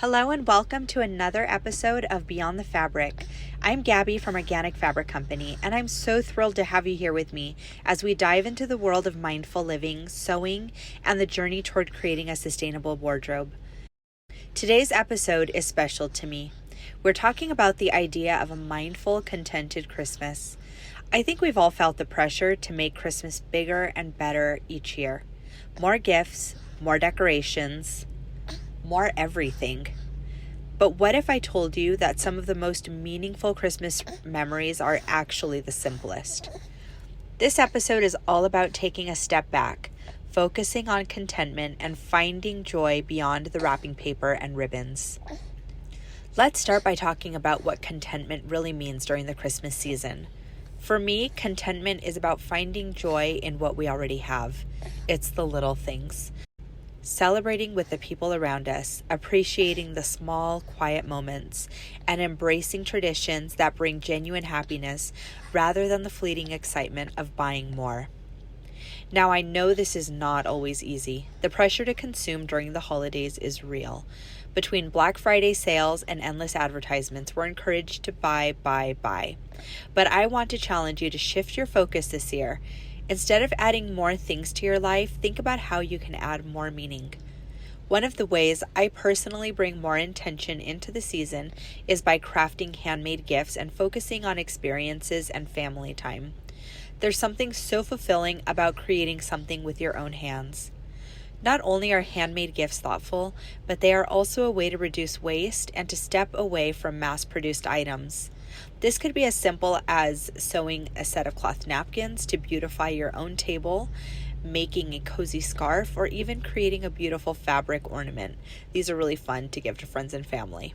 Hello and welcome to another episode of Beyond the Fabric. I'm Gabby from Organic Fabric Company, and I'm so thrilled to have you here with me as we dive into the world of mindful living, sewing, and the journey toward creating a sustainable wardrobe. Today's episode is special to me. We're talking about the idea of a mindful, contented Christmas. I think we've all felt the pressure to make Christmas bigger and better each year. More gifts, more decorations, more everything. But what if I told you that some of the most meaningful Christmas memories are actually the simplest? This episode is all about taking a step back, focusing on contentment, and finding joy beyond the wrapping paper and ribbons. Let's start by talking about what contentment really means during the Christmas season. For me, contentment is about finding joy in what we already have. It's the little things. Celebrating with the people around us, appreciating the small, quiet moments, and embracing traditions that bring genuine happiness rather than the fleeting excitement of buying more. Now, I know this is not always easy. The pressure to consume during the holidays is real. Between Black Friday sales and endless advertisements, we're encouraged to buy. But I want to challenge you to shift your focus this year. Instead of adding more things to your life, think about how you can add more meaning. One of the ways I personally bring more intention into the season is by crafting handmade gifts and focusing on experiences and family time. There's something so fulfilling about creating something with your own hands. Not only are handmade gifts thoughtful, but they are also a way to reduce waste and to step away from mass-produced items. This could be as simple as sewing a set of cloth napkins to beautify your own table, making a cozy scarf, or even creating a beautiful fabric ornament. These are really fun to give to friends and family.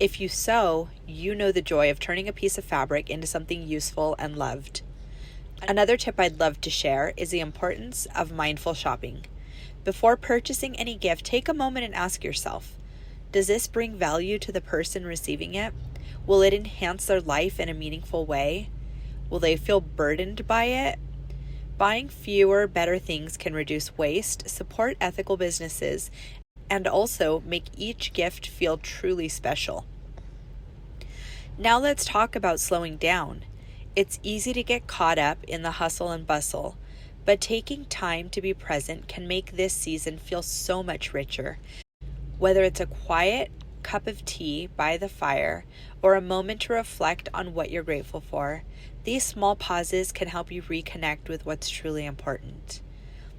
If you sew, you know the joy of turning a piece of fabric into something useful and loved. Another tip I'd love to share is the importance of mindful shopping. Before purchasing any gift, take a moment and ask yourself, does this bring value to the person receiving it? Will it enhance their life in a meaningful way? Will they feel burdened by it? Buying fewer, better things can reduce waste, support ethical businesses, and also make each gift feel truly special. Now let's talk about slowing down. It's easy to get caught up in the hustle and bustle, but taking time to be present can make this season feel so much richer. Whether it's a quiet cup of tea by the fire or a moment to reflect on what you're grateful for, these small pauses can help you reconnect with what's truly important.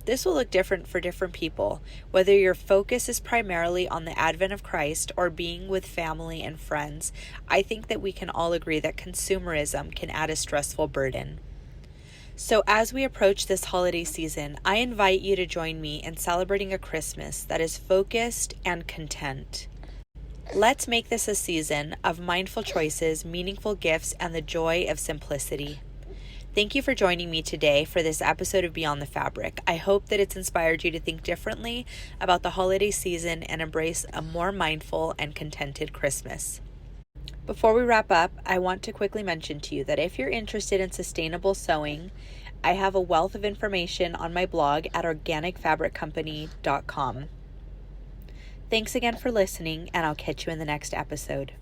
This will look different for different people, whether your focus is primarily on the advent of Christ or being with family and friends. I think that we can all agree that consumerism can add a stressful burden. So as we approach this holiday season, I invite you to join me in celebrating a Christmas that is focused and content. Let's make this a season of mindful choices, meaningful gifts, and the joy of simplicity. Thank you for joining me today for this episode of Beyond the Fabric. I hope that it's inspired you to think differently about the holiday season and embrace a more mindful and contented Christmas. Before we wrap up, I want to quickly mention to you that if you're interested in sustainable sewing, I have a wealth of information on my blog at organicfabriccompany.com. Thanks again for listening, and I'll catch you in the next episode.